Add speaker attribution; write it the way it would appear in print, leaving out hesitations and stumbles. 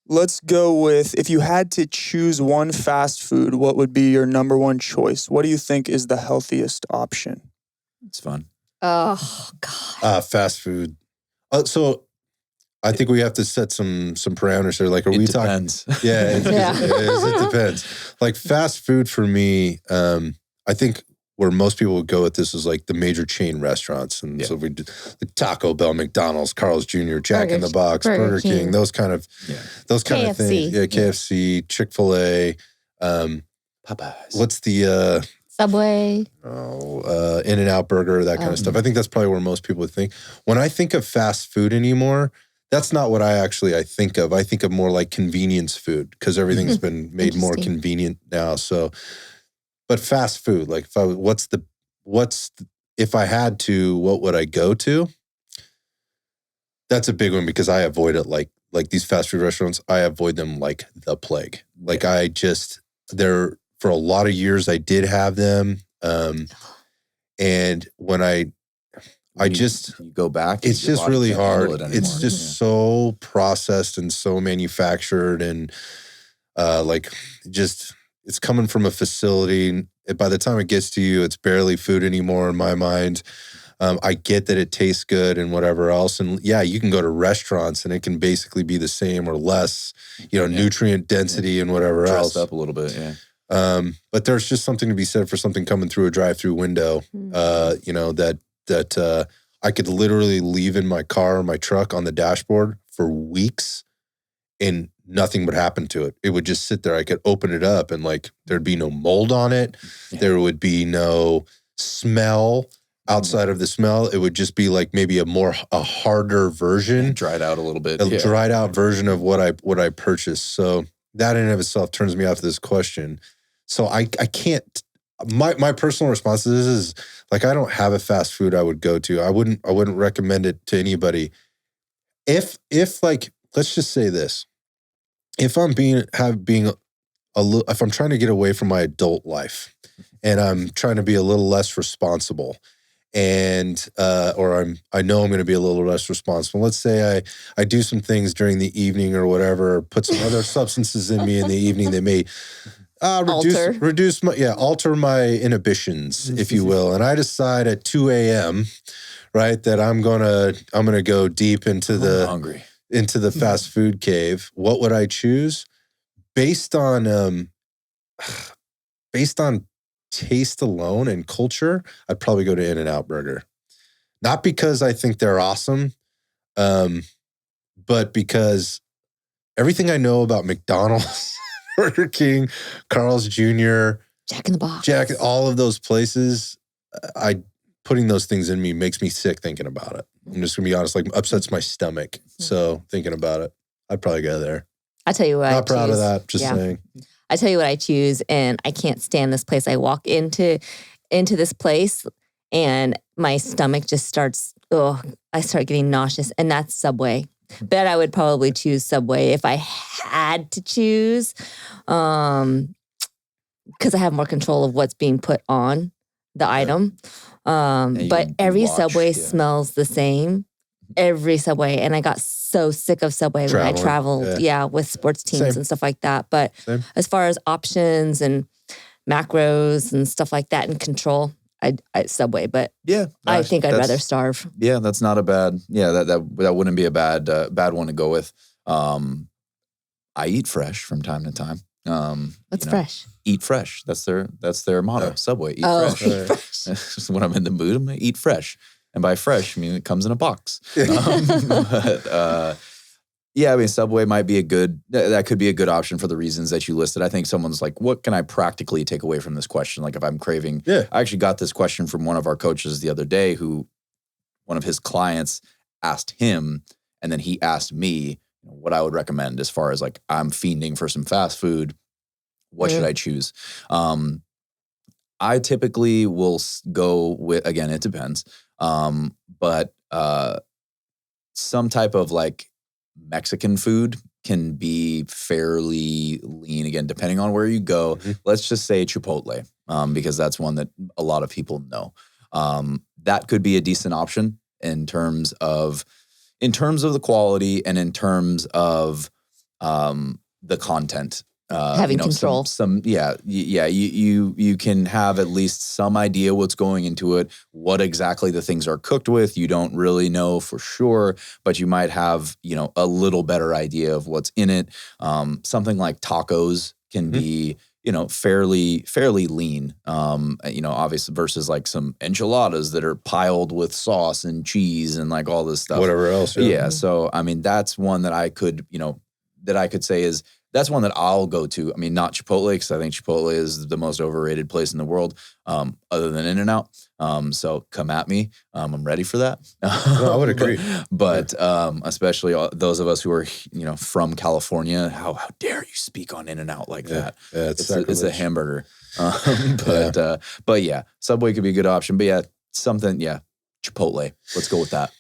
Speaker 1: Let's go with, if you had to choose one fast food, what would be your number one choice? What do you think is the healthiest option?
Speaker 2: It's fun.
Speaker 3: Oh, God.
Speaker 4: Fast food. So I think we have to set some parameters here. Like, are we talking? Yeah, it depends. Like fast food for me, I think where most people would go with this is like the major chain restaurants. And so we do the Taco Bell, McDonald's, Carl's Jr., Jack in the Box, Burger King, those kind of things. Yeah, KFC, Chick-fil-A.
Speaker 2: Popeyes.
Speaker 4: What's the
Speaker 3: Subway?
Speaker 4: In-N-Out Burger, that kind of stuff. I think that's probably where most people would think. When I think of fast food anymore, that's not what I think of. I think of more like convenience food because everything's been made more convenient now. So, but fast food, like if I had to, what would I go to? That's a big one because I avoid it like these fast food restaurants. I avoid them like the plague. Like for a lot of years I did have them. And when you go back, it's just really hard. It's just so processed and so manufactured and it's coming from a facility. By the time it gets to you, it's barely food anymore in my mind. I get that it tastes good and whatever else. And yeah, you can go to restaurants and it can basically be the same or less, nutrient density and whatever else.
Speaker 2: Dressed up a little bit, yeah.
Speaker 4: But there's just something to be said for something coming through a drive-through window, that I could literally leave in my car or my truck on the dashboard for weeks and nothing would happen to it. It would just sit there. I could open it up and there'd be no mold on it. Yeah. There would be no smell outside of the smell. It would just be like maybe a harder version.
Speaker 2: Dried out a little bit.
Speaker 4: Dried out version of what I purchased. So that in and of itself turns me off to this question. So I can't, my personal response to this is I don't have a fast food I would go to. I wouldn't recommend it to anybody. If let's just say this. If I'm if I'm trying to get away from my adult life and I'm trying to be a little less responsible and, I know I'm going to be a little less responsible. Let's say I do some things during the evening or whatever, put some other substances in me in the evening that may alter my inhibitions, if you will. And I decide at 2 a.m., right, that I'm gonna go deep into the fast food cave. What would I choose? Based on taste alone and culture, I'd probably go to In-N-Out Burger. Not because I think they're awesome, but because everything I know about McDonald's, Burger King, Carl's Jr.,
Speaker 3: Jack in the Box,
Speaker 4: all of those places, putting those things in me makes me sick thinking about it. I'm just gonna be honest, upsets my stomach. So thinking about it, I'd probably go there.
Speaker 3: I tell you what,
Speaker 4: not proud of that. Just saying.
Speaker 3: I tell you what I choose, and I can't stand this place. I walk into this place, and my stomach just starts. I start getting nauseous, and that's Subway. Bet I would probably choose Subway if I had to choose, because I have more control of what's being put on the item. But every Subway smells the same. Every Subway. And I got so sick of Subway when I traveled, with sports teams and stuff like that. But as far as options and macros and stuff like that and control, I Subway. But I think I'd rather starve.
Speaker 2: Yeah, that's not a bad, that wouldn't be a bad one to go with. I eat fresh from time to time.
Speaker 3: What's fresh?
Speaker 2: Eat fresh. That's their motto. Subway. Eat fresh. Eat fresh. When I'm in the mood, I'm gonna eat fresh. And by fresh, I mean it comes in a box. Subway might be that could be a good option for the reasons that you listed. I think someone's like, what can I practically take away from this question? Like if I'm craving, I actually got this question from one of our coaches the other day who one of his clients asked him, and then he asked me what I would recommend as far as I'm fiending for some fast food. What should I choose? I typically will go with, again, it depends. But some type of Mexican food can be fairly lean, again, depending on where you go. Mm-hmm. Let's just say Chipotle, because that's one that a lot of people know. That could be a decent option in terms of the quality and in terms of the content.
Speaker 3: Having control.
Speaker 2: You can have at least some idea what's going into it, what exactly the things are cooked with. You don't really know for sure, but you might have, a little better idea of what's in it. Something like tacos can be, fairly lean, obviously versus like some enchiladas that are piled with sauce and cheese and like all this stuff.
Speaker 4: Whatever else.
Speaker 2: Yeah. So, I mean, that's one that I could, say is, that's one that I'll go to. I mean, not Chipotle, because I think Chipotle is the most overrated place in the world, other than In-N-Out. So come at me. I'm ready for that.
Speaker 4: No, I would agree.
Speaker 2: But especially those of us who are, from California, how dare you speak on In-N-Out like that?
Speaker 4: Yeah,
Speaker 2: it's a hamburger. But yeah, Subway could be a good option. But yeah, Chipotle. Let's go with that.